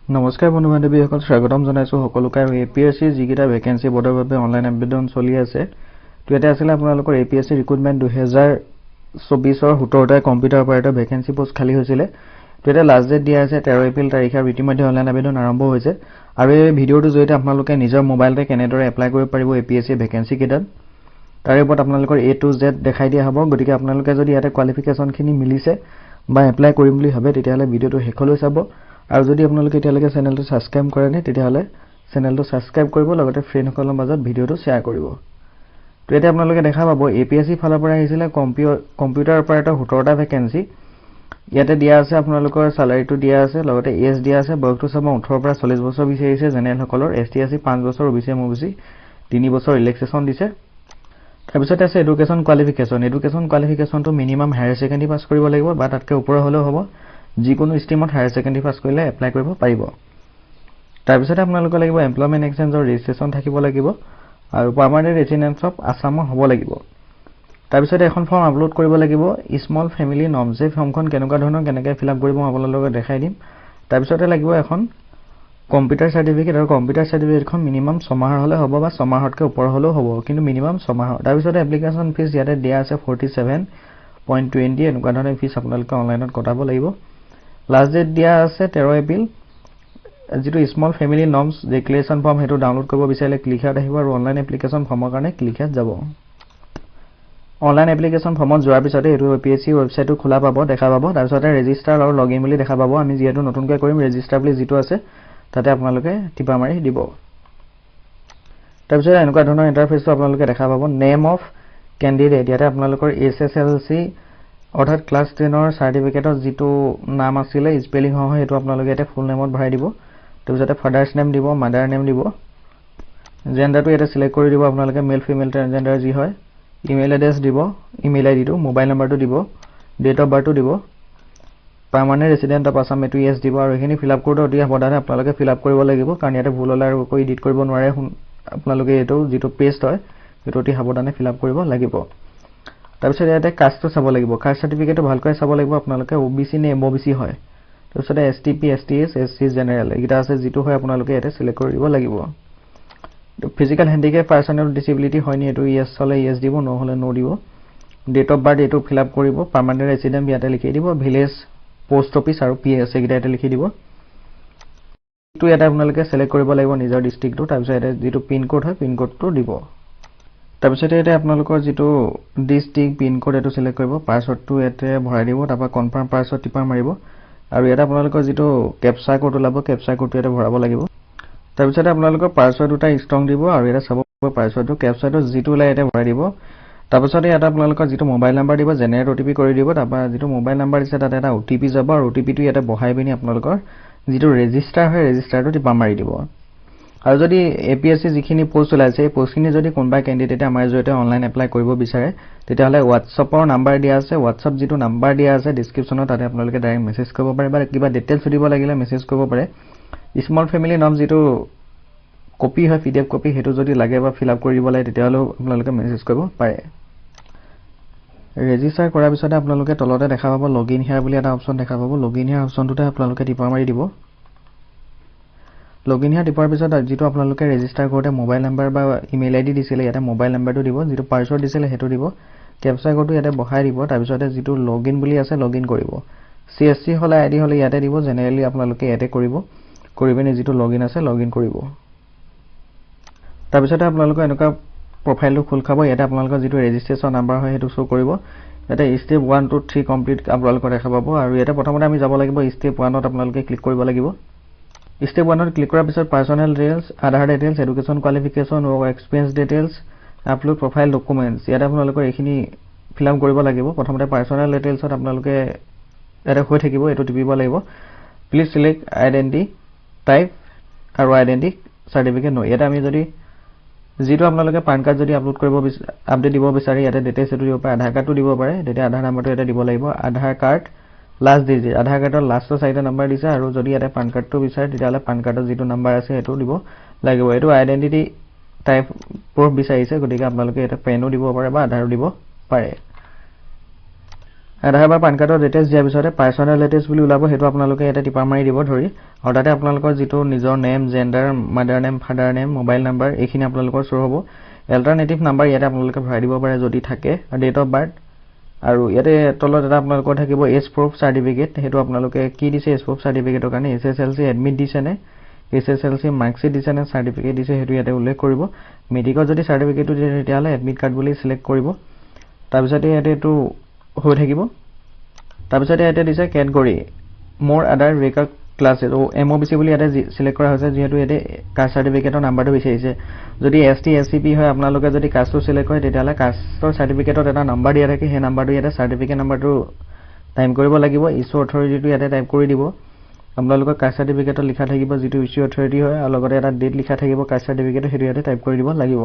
নমস্কাৰ বন্ধু বান্ধৱীসকল স্বাগতম জনাইছো সকলোকে আৰু এপিএসসি যিকেইটা ভেকেন্সি বোৰ্ডৰ বাবে অনলাইন আবেদন চলি আছে তো এটা আছিল আপোনালোকৰ এপিএসসি ৰিক্ৰুটমেন্ট 2024 ৰ 17 টা কম্পিউটাৰ অপাৰেটৰ ভেকেন্সি পোষ্ট খালি হৈছিল তো এটা লাষ্ট ডেট দিয়া আছে 13 এপ্ৰিল তাৰিখে আৰু ইতিমধ্যে অনলাইন আবেদন আৰম্ভ হৈছে আৰু এই ভিডিঅ'টো জৰিয়তে আপোনালোকে নিজৰ মোবাইলতে কেনেদৰে এপ্লাই কৰিব পাৰিব এপিএসসি ভেকেন্সি কেইটাত তাৰে ওপৰত আপোনালোকৰ A to Z দেখাই দিয়া হ'ব গতিকে আপোনালোকে যদি ইয়াতে কোৱালিফিকেশন খিনি মিলিছে বা এপ্লাই কৰিম বুলি ভাবে তেতিয়াহলে ভিডিঅ'টো শেষলৈ চাব আৰু যদি আপোনালোকে এতিয়ালৈকে চেনেলটো সাবস্ক্ৰাইব কৰে নাই তেতিয়াহলে চেনেলটো সাবস্ক্ৰাইব কৰিব লগতে ফ্ৰেণ্ডসকলৰ মাজত ভিডিঅ'টো শেয়াৰ কৰিব তো এটা আপোনালোকে দেখা পাব এপিএসসি ফালৰ পৰা আহিছিল কম্পিউটাৰ অপাৰেটৰ 17 টা ভেকেন্সি ইয়াতে দিয়া আছে আপোনালোকৰ স্যালাৰিটো দিয়া আছে লগতে এজ দিয়া আছে বয়সটো সব 18 পৰা 40 বছৰ বিচাৰিছে জেনেৰেল সকলৰ এসটি 5 বছৰ ওবিসি এমওবিসি 3 বছৰ ৰিলেক্সেশন দিছে তাৰপিছত আছে এডুকেশন কোৱালিফিকেশনটো মিনিমাম হায়াৰ সেকেন্ডাৰী পাছ কৰিব লাগিব বা তাতকৈ ওপৰ হলেও হ'ব যিকোনো ষ্ট্ৰীমত হায়াৰ সেকেন্ডাৰী পাছ কৰিলে এপ্লাই কৰিব পাৰিব তাৰপিছত আপোনালোক লাগিব এমপ্লয়মেন্ট এক্সচেঞ্জৰ ৰেজিষ্ট্ৰেচন থাকিব লাগিব আৰু পাৰ্মানেন্ট ৰেজিডেন্স অফ আসামৰ হ'ব লাগিব তাৰপিছত এখন ফৰ্ম আপলোড কৰিব লাগিব স্মল ফ্যামিলি নৰ্মছ এই ফৰ্মখন কেনেকৈ ফিল আপ কৰিব আপোনালোকক দেখাই দিম তাৰপিছত লাগিব এখন কম্পিউটাৰ সাৰ্টিফিকেট আৰু কম্পিউটাৰ সাৰ্টিফিকেটখন মিনিমাম 6 মাহৰ হলে হ'ব বা 6 মাহতকৈ ওপৰ হলেও হ'ব কিন্তু মিনিমাম 6 মাহৰ তাৰপিছত এপ্লিকেশন ফিজ ইয়াতে দিয়া আছে 47.20 এনেকুৱা ধৰণৰ ফিজ আপোনালোকে অনলাইনত কটাব লাগিব লাষ্ট ডেট দিয়া আছে 13 এপ্ৰিল যেটো small family norms declaration form হেতু ডাউনলোড কৰিব বিচাৰিলে ক্লিক হিয়াত আহিব আৰু অনলাইন এপ্লিকেশন ফৰ্মৰ কাৰণে ক্লিক হিয়াত যাব অনলাইন এপ্লিকেশন ফৰ্মত যোৱাৰ পিছতে এটো এপিএসসি ওয়েবসাইটটো খোলা পাব দেখা পাব তাৰ পিছতে ৰেজিষ্টাৰ আৰু লগইন বুলি দেখা পাব আমি যেটো নতুনকৈ কৰিম ৰেজিষ্টাৰ বুলি যেটো আছে তাতে আপোনালোকে টিপা মাৰি দিব তাৰ পিছত এনেকুৱা ধৰণৰ ইন্টাৰফেসটো আপোনালোকে দেখা পাব নেম অফ ক্যান্ডিডেট ইয়াতে আপোনালোকৰ এছএছএলসি অৰ্থাৎ ক্লাস 10 ৰ সাৰ্টিফিকেটৰ যেটো নাম আছিল স্পেলিং হয় এটো আপোনালোকে এটা ফুল নেমত ভৰাই দিব তাৰপিছতে ফাদাৰ্স নেম দিব মাদাৰ নেম দিব জেন্ডাৰটো এটা সিলেক্ট কৰি দিব আপোনালোকে মেল ফিমেল ট্ৰান্সজেন্ডাৰ যি হয় ইমেইল এড্ৰেছ দিব ইমেইল আইডিটো মোবাইল নাম্বাৰটো দিব ডেট অফ বাৰ্থটো দিব পাৰ্মানেন্ট ৰেজিডেন্ট অফ আসাম এটো ইয়েস দিব আৰু এখিনি ফিল আপ কৰোতে অতি সাৱধানে আপোনালোকে ফিল আপ কৰিব লাগিব কাৰণ ইয়াতে ভুল হলে আৰু કોઈ এডিট কৰিব নোৱাৰে আপোনালোকে এটো যেটো পেষ্ট হয় এটো অতি সাৱধানে ফিল আপ কৰিব লাগিব তাৰপিছত ইয়াতে কাষ্টটো চাব লাগিব কাষ্ট সাৰ্টিফিকেটটো ভালকৈ চাব লাগিব আপোনালোকে ওবিসি নে এমওবিসি হয় তাৰপিছত এসটিপি এসটিএস এসসি জেনাৰেল এইটা আছে যেটো হয় আপোনালোকে ইয়াতে সিলেক্ট কৰিব লাগিব ফিজিক্যাল হ্যান্ডিক্যাপ পাৰ্সনেল ডিসেবিলিটি হয় নি এটো ইয়েস হলে ইয়েস দিব নো হলে নো দিব ডেট অফ বাৰ্থ এটো ফিল আপ কৰিব পাৰ্মানেন্ট ৰেজিডেন্ট ইয়াতে লিখি দিব ভিলেজ পোষ্ট অফিস আৰু পিএস এইটা ইয়াতে লিখি দিব তো এটা আপোনালোকে সিলেক্ট কৰিব লাগিব নিজৰ ডিস্ট্ৰিক্টটো তাৰপিছত এটা যেটো পিন কোড হয় পিন কোডটো দিব তাৰপিছত এটা আপোনালোকৰ যেটো ডিস্ট্ৰিক্ট পিন কোড এটো সিলেক্ট কৰিব পাছৱৰ্ডটো ইয়াতে ভৰাই দিব তাৰপা কনফাৰ্ম পাছৱৰ্ড টিপা মাৰিব আৰু এটা আপোনালোকৰ যেটো ক্যাপচা কোড ওলাব ক্যাপচা কোডটো ইয়াতে ভৰাব লাগিব তাৰপিছত আপোনালোকৰ পাছৱৰ্ড দুটা ষ্ট্ৰং দিব আৰু এটা চাব পাছৱৰ্ডটো ক্যাপচাটো যেটো ওলাই ইয়াতে ভৰাই দিব তাৰপিছত এটা আপোনালোকৰ যেটো মোবাইল নাম্বাৰ দিব জেনাৰেট ওটিপি কৰি দিব তাৰপা যেটো মোবাইল নাম্বাৰ দিছে তাতে এটা ওটিপি যাব আৰু ওটিপিটো ইয়াতে বহাই পিনি আপোনালোকৰ যেটো ৰেজিষ্টাৰ হয় ৰেজিষ্টাৰটো টিপা মাৰি দিব আৰু যদি এপিএসসি যিখিনি পোষ্ট ওলাইছে এই পোষ্টখিনি যদি কোনবা ক্যান্ডিডেটে আমাৰ জৰিয়তে অনলাইন এপ্লাই কৰিব বিচাৰে তেতিয়াহলে WhatsAppৰ নাম্বাৰ দিয়া আছে WhatsApp যেটো নাম্বাৰ দিয়া আছে ডেসক্ৰিপচনত তাতে আপোনালোকে ডাইৰেক্ট মেছেজ কৰিব পাৰে বা কিবা ডিটেইলছ দিব লাগিলে মেছেজ কৰিব পাৰে স্মল ফ্যামিলি নাম যেটো কপি হয় পিডিএফ কপি হেতু যদি লাগে বা ফিল আপ কৰি দিব লাগে তেতিয়াহলে আপোনালোকে মেছেজ কৰিব পাৰে ৰেজিষ্টাৰ কৰাৰ পিছতে আপোনালোকে তলতে দেখা পাব লগইন হিয়াৰ বুলি এটা অপচন দেখা পাব লগইন হিয়াৰ অপচনটোতে আপোনালোকে টিপা মাৰি দিব লগইন হিয়াৰ টিপাৰ পিছত যেটো আপোনালোকে ৰেজিষ্টাৰ কৰোতে মোবাইল নাম্বাৰ বা ইমেইল আইডি দিছিলে ইয়াতে মোবাইল নাম্বাৰটো দিব যেটো পাছৱৰ্ড দিছিলে হেতু দিব ক্যাপচা কোডটো ইয়াতে বহাই দিব তাৰ পিছতে যেটো লগইন বুলি আছে লগইন কৰিব সিএসসি হলে আইডি হলে ইয়াতে দিব জেনাৰেলি আপোনালোকে ইয়াতে কৰিব কৰিবেনে যেটো লগইন আছে লগইন কৰিব তাৰ পিছতে আপোনালোকে এনেকুৱা প্ৰফাইলটো খোল খাব ইয়াতে আপোনালোকৰ যেটো ৰেজিষ্ট্ৰেচন নাম্বাৰ হয় হেতু শো কৰিব ইয়াতে স্টেপ 1 2 3 কমপ্লিট আপোনালোকৰ দেখা পাব আৰু ইয়াতে প্ৰথমতে আমি যাব লাগিব স্টেপ 1 ত আপোনালোকে ক্লিক কৰিব লাগিব স্টেপ 1 ত ক্লিক কৰাৰ পিছত পাৰ্সনেল ডিটেইলছ আধাৰ ডিটেইলছ এডুকেশন কোৱালিফিকেশন আৰু experience details upload profile documents ইয়াতে আপোনালোকৰ এখিনি ফিল আপ কৰিব লাগিব প্ৰথমতে পাৰ্সনেল ডিটেইলছত আপোনালোকে এটা হৈ থাকিব এটো টিপিব লাগিব প্লিজ সিলেক্ট আইডেন্টি টাইপ আৰু আইডেন্টি সাৰ্টিফিকেট নো ইয়াতে আমি যদি যেটো আপোনালোকে পান কাৰ্ড যদি আপলোড কৰিব আপডেট দিব বিচাৰি ইয়াতে ডিটেইলছ এটো দিব পাৰে আধাৰ কাৰ্ডটো দিব পাৰে তেতিয়া আধাৰ নাম্বাৰটো ইয়াতে দিব লাগিব আধাৰ কাৰ্ড লাষ্ট ডিজিট আধাৰ কাৰ্ডৰ লাষ্টৰ চাৰিটা নাম্বাৰ দিছে আৰু যদি ইয়াতে পান কাৰ্ডটো বিচাৰে তেতিয়াহলে পান কাৰ্ডৰ যেটো নাম্বাৰ আছে হেতু দিব লাগিব এটো আইডেন্টিটি টাইপ প্ৰুফ বিচাৰিছে গতিকে আপোনালোকে এটা পেনও দিব পাৰে বা আধাৰো দিব পাৰে আধাৰ বা পান কাৰ্ডৰ ডিটেইলছ দিয়াৰ পিছতে পাৰ্চনেল ডিটেইলছ বুলি ওলাব হেতু আপোনালোকে এটা টিপা মাৰি দিব ধৰি আৰু তাতে আপোনালোকৰ যেটো নিজৰ name gender mother name father name mobile number এইখিনি আপোনালোকৰ শো হ'ব অল্টাৰনেটিভ নাম্বাৰ ইয়াতে আপোনালোকে ভৰাই দিব পাৰে যদি থাকে আৰু ডেট অফ বাৰ্থ আৰু ইয়াতে তলত এটা আপোনালোকৰ থাকিব এজ প্ৰুফ সাৰ্টিফিকেট হেতু আপোনালোকে কি দিছে এজ প্ৰুফ সাৰ্টিফিকেটৰ কাৰণে এছএছএলসি এডমিট দিছে নে এছএছএলসি মাৰ্কশিট দিছে নে সাৰ্টিফিকেট দিছে হেতু ইয়াতে উল্লেখ কৰিব মেডিকেল যদি সাৰ্টিফিকেটটো দিয়ে তেতিয়ালে এডমিট কাৰ্ড বুলি সিলেক্ট কৰিব তাৰ পিছতে ইয়াতে এটো হৈ থাকিব তাৰ পিছতে ইয়াতে দিছে ক্যাটাগৰী মোৰ আদাৰ ৰেকৰ্ড ক্লাছেছ ও এমওবিসি বুলি ইয়াতে সিলেক্ট কৰা হৈছে যেহেতু ইয়াতে কাষ্ট সাৰ্টিফিকেটৰ নাম্বাৰটো বিচাৰিছে যদি এসটি এসসিপি হয় আপোনালোকে যদি কাষ্টটো সিলেক্ট কৰে তেতিয়ালে কাষ্টৰ সাৰ্টিফিকেটত এটা নাম্বাৰ দিয়া থাকে সেই নাম্বাৰটো ইয়াতে সাৰ্টিফিকেট নাম্বাৰটো টাইপ কৰিব লাগিব ইছ্যু অথৰিটিটো ইয়াতে টাইপ কৰি দিব আপোনালোকৰ কাষ্ট সাৰ্টিফিকেটত লিখা থাকিব যেটো ইছ্যু অথৰিটি হয় আৰু লগতে এটা ডেট লিখা থাকিব কাষ্ট সাৰ্টিফিকেটত হেতু ইয়াতে টাইপ কৰি দিব লাগিব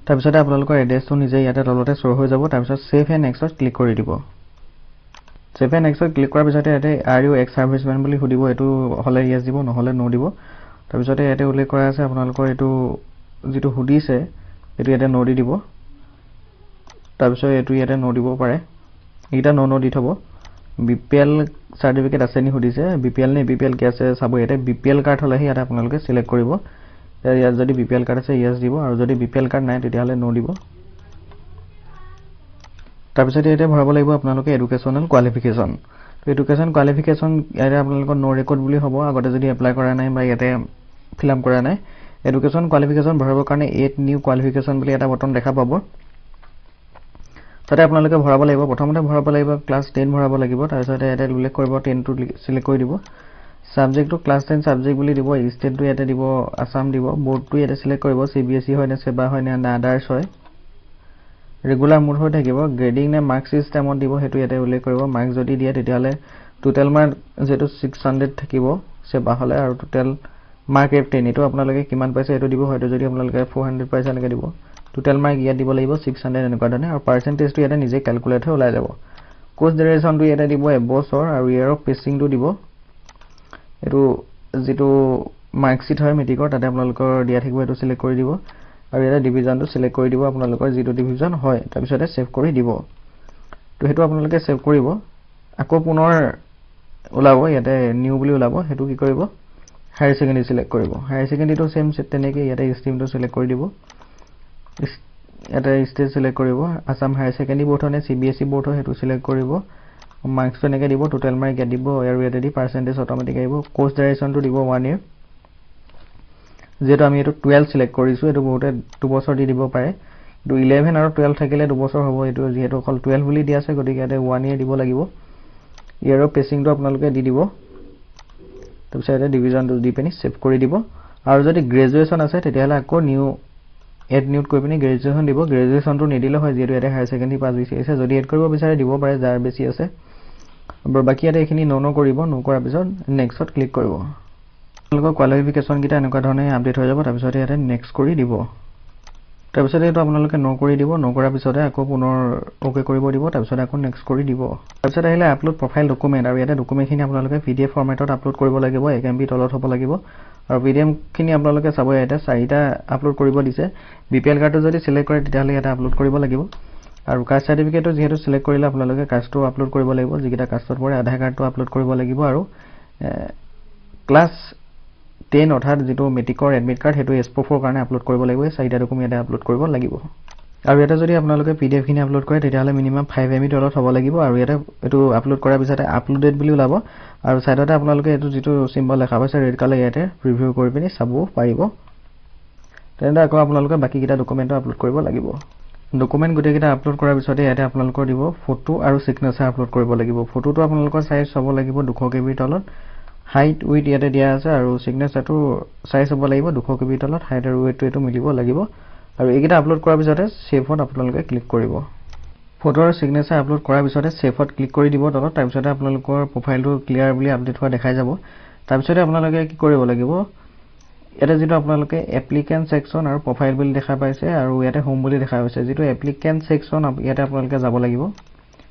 তাৰ পিছতে আপোনালোকৰ এড্ৰেছটো নিজে ইয়াতে তলতে শো হৈ যাব তাৰ পিছত সেভ এণ্ড নেক্সটত ক্লিক কৰি দিব সেভ এণ্ড নেক্সটত ক্লিক কৰাৰ পিছতে ইয়াতে আৰ ইউ এক্স সাৰ্ভিসমেন বুলি সুধিব এটো হলে ইয়েস দিব নহলে নো দিব তাৰ পিছতে ইয়াতে উল্লেখ কৰা আছে আপোনালোকৰ এটো যেটো সুধিছে এটো ইয়াতে নো দি দিব তাৰ পিছত এটো ইয়াতে নো দিব পাৰে এটা নো দি থব বিপিএল সাৰ্টিফিকেট আছে নি সুধিছে বিপিএল নে বিপিএল কি আছে চাব ইয়াতে বিপিএল কাৰ্ড হলেহি ইয়াতে আপোনালোকে সিলেক্ট কৰিব ইয়াত যদি বিপিএল কাৰ্ড আছে ইয়েস দিব আৰু যদি বিপিএল কাৰ্ড নাই তেতিয়াহলে নো দিব তাৰ পিছতে ইয়াতে ভৰাব লাগিব আপোনালোকে এডুকেশনাল কোৱালিফিকেশন তো এডুকেশন কোৱালিফিকেশন ইয়াতে আপোনালোকৰ নো ৰেকৰ্ড বুলি হ'ব আগতে যদি এপ্লাই কৰা নাই বা ইয়াতে ফিল আপ কৰা নাই এডুকেশন কোৱালিফিকেশন ভৰাবৰ কাৰণে এড নিউ কোৱালিফিকেশন বুলি এটা বটন দেখা পাব তাতে আপোনালোকে ভৰাব লাগিব প্ৰথমতে ভৰাব লাগিব ক্লাছ 10 ভৰাব লাগিব তাৰ পিছতে ইয়াতে উল্লেখ কৰিব 10 টো সিলেক্ট কৰি দিব সাবজেক্টটো ক্লাছ 10 সাবজেক্ট বুলি দিব ষ্টেটটো ইয়াতে দিব আসাম দিব বোৰ্ডটো ইয়াতে সিলেক্ট কৰিব সিবিএসই হয় নে সেবা হয় নে আদাৰ্স হয় ৰেগুলাৰ মোড হৈ থাকিব গ্ৰেডিং নে মাৰ্ক সিস্টেমত দিব হেতু ইয়াতে উল্লেখ কৰিব মাৰ্ক যদি দিয়ে তেতিয়ালে টোটাল মাৰ্ক যেটো 600 থাকিব সেবা হলে আৰু টোটাল মাৰ্ক এফ 10 এটো আপোনালোকে কিমান পাইছে এটো দিব হয়তো যদি আপোনালোকে 400 পাইছে এনেকৈ দিব টোটাল মাৰ্ক ইয়াত দিব লাগিব 600 এনেকুৱা ধৰণে আৰু পাৰ্সেন্টেজটো ইয়াতে নিজে ক্যালকুলেট হৈ ওলাই যাব কোৰ্স ডিউৰেচনটো ইয়াতে দিব এবছৰ আৰু ইয়াৰ অফ পেছিংটো দিব এটো যেটো মাৰ্কশিট হয় মেট্ৰিকৰ তাতে আপোনালোকৰ দিয়া থাকিব এটো সিলেক্ট কৰি দিব আৰু ইয়াতে ডিভিজনটো সিলেক্ট কৰি দিব আপোনালোকৰ যেটো ডিভিজন হয় তাৰ পিছতে সেভ কৰি দিব তো হেতু আপোনালোকে সেভ কৰিব আকৌ পুনৰ ওলাব ইয়াতে নিউ বুলি ওলাব হেতু কি কৰিব হায়াৰ সেকেন্ডাৰী সিলেক্ট কৰিব হায়াৰ সেকেন্ডাৰীটো সেম তেনেকৈ ইয়াতে ষ্ট্ৰীমটো সিলেক্ট কৰি দিব ইয়াতে ষ্টেট সিলেক্ট কৰিব আসাম হায়াৰ সেকেন্ডাৰী বোৰ্ড হয় নে সিবিএসই বোৰ্ড হয় হেতু সিলেক্ট কৰিব মাৰ্কস এনেকৈ দিব টোটাল মাৰ্ক ইয়াত দিব আৰু ইয়াতে দি পাৰ্সেন্টেজ অটোমেটিক আহিব কোৰ্স ডিউৰেচনটো দিব 1 ইয়াৰ যেটো আমি এটো 12 সিলেক্ট কৰিছো এটো বহুতে 2 বছৰ দি দিব পাৰে 11 আৰু 12 থাকিলে 2 বছৰ হ'ব এটো যেহেতু অকল 12 বুলি দিয়া আছে গতিকে ইয়াতে 1 ইয়াৰ দিব লাগিব ইয়াৰ পেছিংটো আপোনালোকে দি দিব তাৰপিছত এটা ডিভিজনটো দি পিনি সেভ কৰি দিব আৰু যদি গ্ৰেজুৱেচন আছে তেতিয়াহলে আকৌ নিউ এড নিউট কৰি পিনি গ্ৰেজুৱেচন দিব গ্ৰেজুৱেচনটো নিদিলে হয় যেহেতু এটা হায়াৰ সেকেন্ডাৰী পাছ বিচাৰিছে যদি এড কৰিব বিচাৰে দিব পাৰে যাৰ বেছি আছে আৰু বাকি এটা এখিনি নো কৰিব নো কৰাৰ পিছত নেক্সটত ক্লিক কৰিব আপোনালোকৰ কোৱালিফিকেশন কিটা এনেকুৱা ধৰণে আপডেট হৈ যাব তাৰ পিছত ইয়াতে নেক্সট কৰি দিব তাৰ পিছত এটো আপোনালোকে নো কৰি দিব নো কৰাৰ পিছতে আকৌ পুনৰ ওকে কৰিব দিব তাৰ পিছত আকৌ নেক্সট কৰি দিব তাৰ পিছত আহিলে আপলোড প্ৰফাইল ডকুমেন্ট আৰু ইয়াতে ডকুমেন্টখিনি আপোনালোকে পিডিএফ ফৰমেটত আপলোড কৰিব লাগিব 1 MB তলত হ'ব লাগিব আৰু পিডিএফ খিনি আপোনালোকে চাব ইয়াতে 4টা আপলোড কৰিব দিছে বিপিএল কাৰ্ডটো যদি সিলেক্ট কৰে তেতিয়াহলে ইয়াতে আপলোড কৰিব লাগিব আৰু কাষ্ট সাৰ্টিফিকেটটো যেহেতু সিলেক্ট কৰিলে আপোনালোকে কাষ্টটো আপলোড কৰিব লাগিব যিকিটা কাষ্টত পৰে আধাৰ কাৰ্ডটো আপলোড কৰিব লাগিব আৰু ক্লাছ 10 অৰ্থাৎ যেটো মেট্ৰিকৰ এডমিট কাৰ্ড হেতু এছপ্ৰুফৰ কাৰণে আপলোড কৰিব লাগিব 4টা ডকুমেন্ট আপলোড কৰিব লাগিব আৰু এটা যদি আপোনালোকে পিডিএফ খিনি আপলোড কৰে তেতিয়াহলে মিনিমাম 5 MB তলত হ'ব লাগিব আৰু ইয়াতে এটো আপলোড কৰাৰ পিছতে আপলোডেড বুলি ওলাব আৰু সাইডতে আপোনালোকে এটো যেটো সিম্বল দেখা পাইছে ৰেড কালাৰ ইয়াতে প্ৰিভিউ কৰি পিনি চাব পাৰিব তেনে আকৌ আপোনালোকে বাকি কিটা ডকুমেন্ট আপলোড কৰিব লাগিব ডকুমেন্ট গুটে কিটা আপলোড কৰাৰ পিছতে ইয়াতে আপোনালোকৰ দিব ফটো আৰু সিগনেচাৰ আপলোড কৰিব লাগিব ফটোটো আপোনালোকৰ সাইজ হ'ব লাগিব 200 KB তলত হাইট উইথ ইয়াতে দিয়া আছে আৰু সিগনেচাৰটো সাইজ হ'ব লাগিব 200 KB তলত হাইট আৰু উইথটো এটো মিলিব লাগিব আৰু এইকিটা আপলোড কৰাৰ পিছতে সেভত আপোনালোকে ক্লিক কৰিব ফটো আৰু সিগনেচাৰ আপলোড কৰাৰ পিছতে সেভত ক্লিক কৰি দিব তলত তাৰ পিছতে আপোনালোকৰ প্ৰফাইলটো ক্লিয়াৰ বুলি আপডেট হোৱা দেখাই যাব তাৰ পিছতে আপোনালোকে কি কৰিব লাগিব ইয়াতে যেটো আপোনালোকে এপ্লিকেন্ট সেকশন আৰু প্ৰফাইল বুলি দেখা পাইছে আৰু ইয়াতে হোম বুলি দেখা হৈছে যেটো এপ্লিকেন্ট সেকশন ইয়াতে আপোনালোকে যাব লাগিব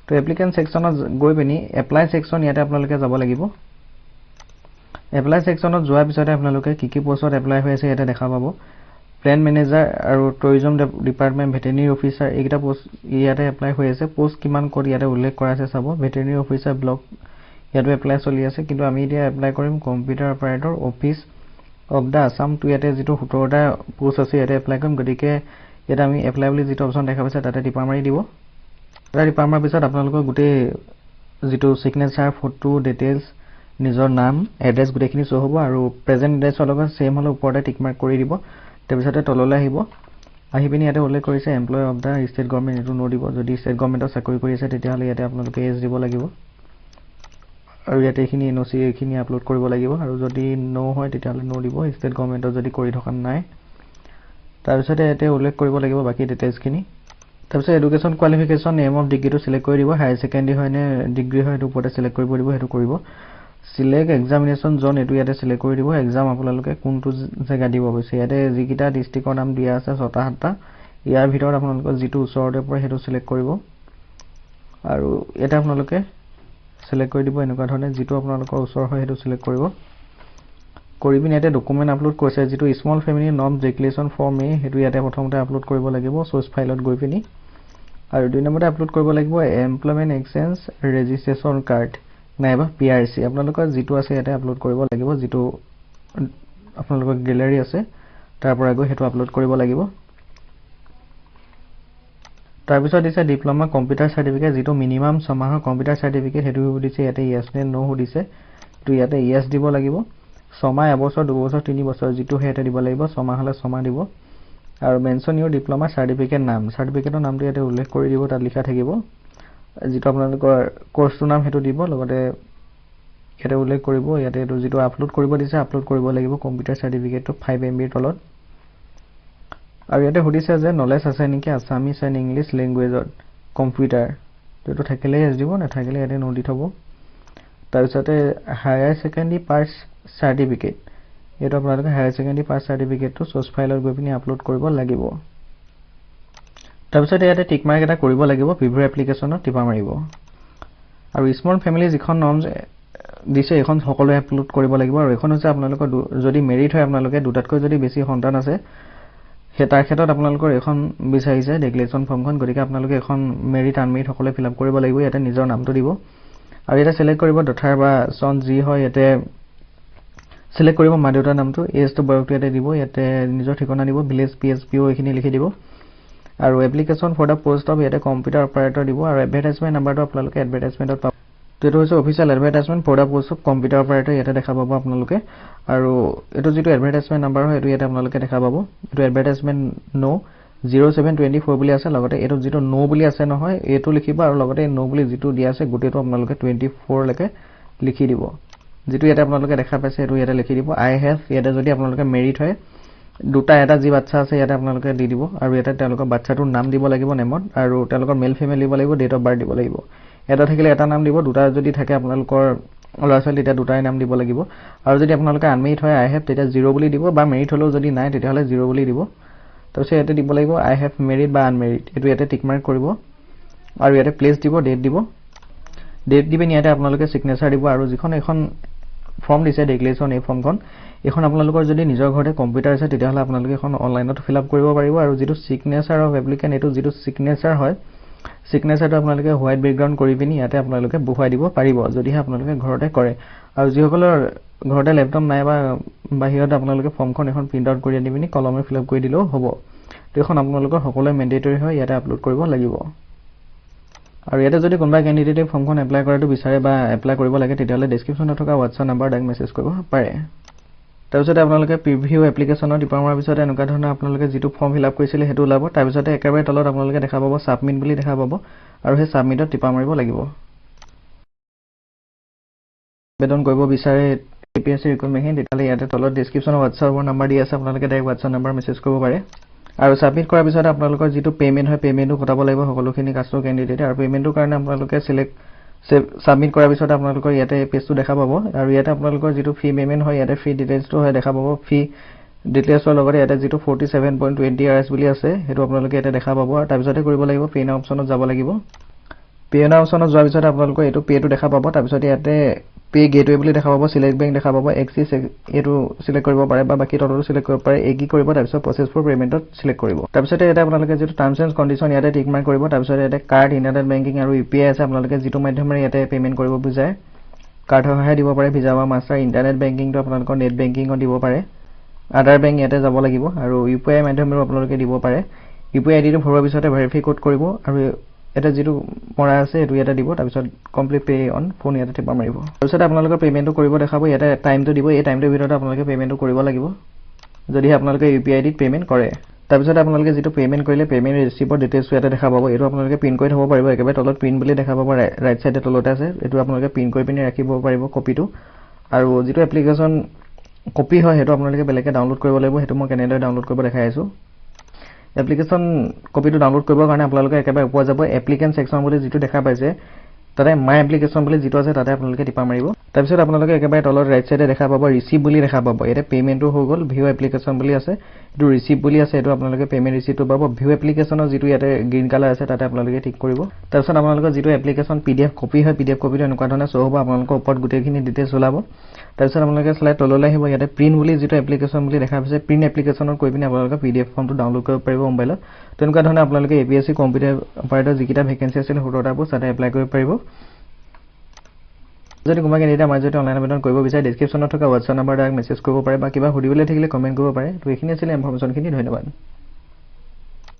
তো এপ্লিকেন্ট সেকশনত গৈ পিনি এপ্লাই সেকশন ইয়াতে আপোনালোকে যাব লাগিব এপ্লাই সেকশনত যোৱাৰ পিছতে আপোনালোকে কি পোষ্টত এপ্লাই হৈ আছে ইয়াতে দেখা পাব প্লেন মেনেজাৰ আৰু টুৰিজম ডিপাৰ্টমেণ্ট ভেটেৰিনেৰী অফিচাৰ এইকেইটা পোষ্ট ইয়াতে এপ্লাই হৈ আছে পোষ্ট কিমান ক'ত ইয়াতে উল্লেখ কৰা আছে চাব ভেটেৰিনেৰী অফিচাৰ ব্লক ইয়াতো এপ্লাই চলি আছে কিন্তু আমি এতিয়া এপ্লাই কৰিম computer operator office of the Assam to ইয়াতে যিটো 17টা পোষ্ট আছে ইয়াতে এপ্লাই কৰিম গতিকে ইয়াতে আমি এপ্লাই বুলি যিটো অপশ্যন দেখা পাইছে তাতে টিপা মাৰি দিব তাতে টিপা মাৰাৰ পিছত আপোনালোকৰ গোটেই যিটো সিগনেচাৰ ফটো ডিটেইলছ নিজৰ নাম এড্ৰেছ গোটেইখিনি শ্ব' হ'ব আৰু প্ৰেজেন্ট এড্ৰেছৰ লগত সেম হ'লে ওপৰতে টিক মাৰ্ক কৰি দিব তাৰপিছতে তললৈ আহিব আহি পিনি ইয়াতে উল্লেখ কৰিছে employ of the state government এইটো নো দিব যদি ষ্টেট গভৰ্ণমেণ্টৰ চাকৰি কৰি আছে তেতিয়াহ'লে ইয়াতে আপোনালোকে এছ দিব লাগিব আৰু ইয়াতে এইখিনি এনঅ'চি এইখিনি আপলোড কৰিব লাগিব আৰু যদি নো হয় তেতিয়াহ'লে নো দিব ষ্টেট গভৰ্ণমেণ্টৰ যদি কৰি থকা নাই তাৰপিছতে ইয়াতে উল্লেখ কৰিব লাগিব বাকী ডিটেইলছখিনি তাৰপিছত এডুকেশ্যন কোৱালিফিকেশ্যন নেম অফ ডিগ্ৰীটো চিলেক্ট কৰি দিব হায়াৰ ছেকেণ্ডেৰী হয় নে ডিগ্ৰী হয় সেইটো ওপৰতে চিলেক্ট কৰিব দিব সেইটো কৰিব সিলেক্ট এক্সামিনেশ্যন জোন এইটো ইয়াতে সিলেক্ট কৰি দিব এক্সাম আপোনালোকে কোনটো জেগা দিব গৈছে ইয়াতে যিকিটা ডিস্ট্ৰিক্টৰ নাম দিয়া আছে 6টা ইয়াৰ ভিতৰত আপোনালোকৰ যিটো ওচৰতে পৰে সেইটো সিলেক্ট কৰিব আৰু এটা আপোনালোকে সিলেক্ট কৰি দিব এনেকুৱা ধৰণে যিটো আপোনালোকৰ ওচৰ হয় সেইটো সিলেক্ট কৰিব কৰি পিনি ইয়াতে ডকুমেন্ট আপলোড কৰিছে যিটো small family norm declaration form এ সেইটো ইয়াতে প্ৰথমতে আপলোড কৰিব লাগিব সোৰ্স ফাইলত গৈ পিনি আৰু দুই নম্বৰতে আপলোড কৰিব লাগিব এমপ্লয়মেন্ট এক্সচেঞ্জ ৰেজিষ্ট্ৰেচন কাৰ্ড নাইবা পিআৰসি আপোনালোকৰ যিটো আছে ইয়াতে আপলোড কৰিব লাগিব যিটো আপোনালোকৰ গ্যালাৰি আছে তাৰ পৰা গৈ হেতু আপলোড কৰিব লাগিব তাৰ পিছত দিছে ডিপ্লোমা কম্পিউটাৰ সাৰ্টিফিকেট যিটো মিনিমাম 6 মাহৰ কম্পিউটাৰ সাৰ্টিফিকেট হেতু দিছে ইয়াতে ইয়েস নে নো দিছে তো ইয়াতে ইয়েস দিব লাগিব 6 মাহ এবছৰ 2 বছৰ 3 বছৰ যিটো হেতে দিব লাগিব 6 মাহ হলে 6 মাহ দিব আৰু মেনশন ইউৰ ডিপ্লোমা সাৰ্টিফিকেট নাম সাৰ্টিফিকেটৰ নামটো ইয়াতে উল্লেখ কৰি দিব তাত লিখা থাকিব যিটো আপোনালোকৰ কোৰ্সটোৰ নাম হেতু দিব লগতে ইয়াতে উল্লেখ কৰিব ইয়াতে এটো যিটো আপলোড কৰিব দিছে আপলোড কৰিব লাগিব কম্পিউটাৰ সাৰ্টিফিকেটটো 5 MB তলত আৰু ইয়াতে সুধিছে যে নলেজ আছে নেকি আসামিজ এণ্ড ইংলিছ ল্যাঙ্গুৱেজত কম্পিউটাৰ তো থাকিলে এছ দিব না থাকিলে ইয়াতে নো দি থব তাৰপিছতে হায়াৰ সেকেন্ডাৰী পাছ সাৰ্টিফিকেট এটা আপোনালোকে হায়াৰ সেকেন্ডাৰী পাছ সাৰ্টিফিকেটটো সোৰ্স ফাইলত গৈ পিনি আপলোড কৰিব লাগিব তাৰপিছতে ইয়াতে টিক মাৰ্ক এটা কৰিব লাগিব প্ৰিভিউ এপ্লিকেশনত টিপা মাৰিব আৰু স্মল ফেমিলি যিখন নৰ্মছ দিছে এখন সকলোৱে আপলোড কৰিব লাগিব আৰু এখন হৈছে আপোনালোকৰ যদি মেৰিট হয় আপোনালোকে দুটাতকৈ যদি বেছি সন্তান আছে হেতাৰ ক্ষেত্ৰত আপোনালোকৰ এখন বিচাৰিছে ডিক্লেৰেশ্যন ফৰ্মখন গতিকে আপোনালোকে এখন মেৰিট আনমেৰিট সকলোৱে ফিল আপ কৰিব লাগিব ইয়াতে নিজৰ নামটো দিব আৰু এটা সিলেক্ট কৰিব দথাৰ বা সন যি হয় ইয়াতে সিলেক্ট কৰিব মা দেউতাৰ নামটো এজটো বয়সটো ইয়াতে দিব ইয়াতে নিজৰ ঠিকনা দিব ভিলেজ পিএছপিও এইখিনি লিখি দিব আৰু application for the post of ইয়াতে কম্পিউটাৰ অপাৰেটৰ দিব আৰু এডভাৰটাইজমেন্ট নাম্বাৰটো আপোনালোকে এডভাৰটাইজমেন্টত পাব তো এটো হৈছে official advertisement for the post of computer operator ইয়াতে দেখা পাব আপোনালোকে আৰু এটো যেটো এডভাৰটাইজমেন্ট নাম্বাৰ হয় এটো ইয়াতে আপোনালোকে দেখা পাব এটো এডভাৰটাইজমেন্ট নো 0724 বুলি আছে লগতে এটো যেটো নো বুলি আছে নহয় এটো লিখিবা আৰু লগতে নো বুলি যেটো দিয়া আছে গুটেটো আপোনালোকে 24 লৈকে লিখি দিব যেটো ইয়াতে আপোনালোকে দেখা পাইছে এটো ইয়াতে লিখি দিব আই হ্যাভ ইয়াতে যদি আপোনালোকে মেৰিট হয় দুটা এটা যি বাচ্চা আছে ইয়াতে আপোনালোকে দি দিব আৰু ইয়াতে তেওঁলোকৰ বাচ্চাটোৰ নাম দিব লাগিব নেমত আৰু তেওঁলোকৰ মেল ফিমেল দিব লাগিব ডেট অফ বাৰ্থ দিব লাগিব এটা থাকিলে এটা নাম দিব দুটা যদি থাকে আপোনালোকৰ ল'ৰা-ছোৱালী তেতিয়া দুটাই নাম দিব লাগিব আৰু যদি আপোনালোকে আনমেৰিট হয় আই হ্যাভ তেতিয়া 0 বুলি দিব বা মেৰিট হলেও যদি নাই তেতিয়াহলে 0 বুলি দিব তাৰপিছত ইয়াতে দিব লাগিব আই হ্যাভ মেৰিট বা আনমেৰিট এটো ইয়াতে টিক মাৰ্ক কৰিব আৰু ইয়াতে প্লেস দিব ডেট দিব ডেট দিবেন ইয়াতে আপোনালোকে সিগনেচাৰ দিব আৰু যিখন এখন ফৰ্ম দিছে ডিক্লেৰেশ্যন এই ফৰ্মখন এখন আপোনালোকৰ যদি নিজৰ ঘৰতে কম্পিউটাৰ আছে তেতিয়াহলে আপোনালোকে এখন অনলাইনত ফিল আপ কৰিব পাৰিব আৰু যেটো সিগনেচাৰ অফ এপ্লিকেন্ট এটো যেটো সিগনেচাৰ হয় সিগনেচাৰটো আপোনালোকে হোৱাইট বেকগ্ৰাউণ্ড কৰি পিনি ইয়াতে আপোনালোকে বহুৱাই দিব পাৰিব যদিহে আপোনালোকে ঘৰতে কৰে আৰু যিসকলৰ ঘৰতে ল্যাপটপ নাই বা বাহিৰত আপোনালোকে ফৰ্মখন এখন প্ৰিন্ট আউট কৰি আনি পিনি কলমে ফিল আপ কৰি দিলেও হ'ব তো এখন আপোনালোকৰ সকলোৱে মেন্ডেটৰি হয় ইয়াতে আপলোড কৰিব লাগিব আৰু ইয়াতে যদি কোনবা ক্যান্ডিডেটে ফৰ্মখন এপ্লাই কৰাটো বিচাৰে বা এপ্লাই কৰিব লাগে তেতিয়াহলে ডেসক্ৰিপচনত থকা WhatsApp নম্বৰ ডাইৰেক্ট মেছেজ কৰিব পাৰে তাৰপিছতে আপোনালোকে প্ৰিভিউ এপ্লিকেশনৰ টিপা মাৰাৰ পিছতে এনেকুৱা ধৰণৰ আপোনালোকে যেটো ফৰ্ম ফিল আপ কৰিছিলে হেতু ওলাব তাৰপিছতে একেবাৰে তলত আপোনালোকে দেখা পাব সাবমিট বুলি দেখা পাব আৰু সেই সাবমিটত টিপা মাৰিব লাগিব বেদন কৰিব বিচাৰে এপিএসসি ৰিক্ৰুটমেন্ট তেতিয়ালে ইয়াতে তলত ডেসক্ৰিপচনৰ WhatsApp নম্বৰ দিয়া আছে আপোনালোকে ডাইৰেক্ট WhatsApp নম্বৰ মেছেজ কৰিব পাৰে আৰু সাবমিট কৰাৰ পিছত আপোনালোকৰ যেটো পেমেন্ট হয় পেমেন্টটো কটাব লাগিব সকলোখিনি কাষ্টৰ ক্যান্ডিডেট আৰু পেমেন্টৰ কাৰণে আপোনালোকে সিলেক্ট সাবমিট কৰাৰ পিছত আপোনালোকৰ ইয়াতে পেজটো দেখা পাব আৰু ইয়াতে আপোনালোকৰ যেটো ফি পেমেন্ট হয় ইয়াতে ফি ডিটেইলছটো হয় দেখা পাব ফি ডিটেইলছৰ লগতে ইয়াতে যেটো 47.20 RS বুলি আছে হেতু আপোনালোকে ইয়াতে দেখা পাব আৰু তাৰ পিছতে কৰিব লাগিব পে নাও অপচনত যাব লাগিব পে নাও অপচনত যোৱাৰ পিছত আপোনালোকৰ এটো পেটো দেখা পাব তাৰ পিছত ইয়াতে পে গেটৱে বুলি দেখা পাব, সিলেক্ট বেংক দেখা পাব, এক্সিছ এইটো সিলেক্ট কৰিব পাৰে বা বাকি তলতো সিলেক্ট কৰিব পাৰে। এগ্ৰি কৰিব, তাৰপিছত প্ৰচেছ ফৰ পেমেণ্টত সিলেক্ট কৰিব। তাৰপিছতে এটা আপোনালোকে যেটো টাৰ্মছ এণ্ড কণ্ডিশ্যন ইয়াতে টিক মাৰ্ক কৰিব। তাৰপিছত এটা কাৰ্ড, ইণ্টাৰনেট বেংকিং আৰু ইউপিআই আছে, আপোনালোকে যেটো মাধ্যমেৰে ইয়াতে পেমেণ্ট কৰিব বুজায়। কাৰ্ডৰ সহায় দিব পাৰে, ভিসা বা মাষ্টাৰ। ইণ্টাৰনেট বেংকিংটো আপোনালোকৰ নেট বেংকিঙত দিব পাৰে। আদাৰ বেংক ইয়াতে যাব লাগিব আৰু ইউপিআই মাধ্যমেৰে আপোনালোকে দিব পাৰে। ইউপিআই আইডিটো ভৰোৱাৰ পিছতে ভেৰিফাই কোড কৰিব আৰু এটা যেটো মৰা আছে এটো ইয়াতে দিব। তাৰপিছত কমপ্লিট পে অন ফোন ইয়াতে টিপা মাৰিব। তাৰপিছত আপোনালোকৰ পেমেণ্টটো কৰিব দেখাব। ইয়াতে টাইমটো দিব, এই টাইমটোৰ ভিতৰত আপোনালোকে পেমেণ্টটো কৰিব লাগিব যদি আপোনালোকে ইউপিআই আইডিত পেমেণ্ট কৰে। তাৰপিছত আপোনালোকে যেটো পেমেণ্ট কৰিলে পেমেণ্ট ৰিচিপ্টৰ ডিটেইলছটো ইয়াতে দেখা পাব। এইটো আপোনালোকে প্ৰিন্ট কৰি থব পাৰিব। একেবাৰে তলত প্ৰিন্ট বুলি দেখা পাব, ৰাইট সাইডে তলতে আছে। এইটো আপোনালোকে প্ৰিন্ট কৰি পিনে ৰাখিব পাৰিব কপিটো। আৰু যেটো এপ্লিকেশন কপি হয় হেতু আপোনালোকে বেলেগে ডাউনলোড কৰিব লাগিব। হেতু মই কেনেদৰে ডাউনলোড কৰিব দেখাই আছো। এপ্লিকেশন কপিটো ডাউনলোড কৰিবৰ কাৰণে আপোনালোকে একেবাৰে ওপৰ যাব, এপ্লিকেন্ট সেকশন বুলি যেটো দেখা পাইছে তাতে মাই এপ্লিকেশন বুলি যেটো আছে তাতে আপোনালোকে টিপা মাৰিব। তাৰপিছত আপোনালোকে একেবাৰে তলত ৰাইট সাইডে দেখা পাব ৰিসিভ বুলি দেখা পাব। এটা পেমেণ্টটো হৈ গল, ভিউ এপ্লিকেশন বুলি আছে, এটো ৰিসিভ বুলি আছে। এটো আপোনালোকে পেমেণ্ট ৰিসিপ্টটো পাব। ভিউ এপ্লিকেশনৰ যেটো ইয়াতে গ্ৰীণ কালাৰ আছে তাতে আপোনালোকে টিক কৰিব। তাৰপিছত আপোনালোকৰ যেটো এপ্লিকেশন পিডিএফ কপি হয়, পিডিএফ কপিটো এনেকুৱা ধৰণে শো হ'ব। আপোনালোকৰ ওপৰত গোটেইখিনি ডিটেইলছ ওলাব। তাৰপিছত আপোনালোকে স্লাইড তললৈ আহিব, ইয়াতে প্ৰিন্ট বুলি যেটো এপ্লিকেশন বুলি দেখা পাইছে, প্ৰিন্ট এপ্লিকেশনত কৈ পিনে আপোনালোকে পিডিএফ ফৰ্মটো ডাউনলোড কৰিব পাৰিব মোবাইলত। তেনেকুৱা ধৰণে আপোনালোকে এপিএসসি কম্পিউটাৰ অপাৰেটৰ যিকিটা ভেকেন্সি আছিল 17টা পোষ্ট তাতে এপ্লাই কৰিব পাৰিব। যদি কোনোবা কেণ্ডিডেট আমাৰ যদি অনলাইন আবেদন কৰিব বিচাৰে, ডেসক্ৰিপচনত থকা হোৱাটছআপ নম্বৰ ডাইৰেক্ট মেছেজ কৰিব পাৰে বা কিবা সুধিবলৈ থাকিলে কমেন্ট কৰিব পাৰে। তো এইখিনি আছিল ইনফৰমেশনখিনি। ধন্যবাদ।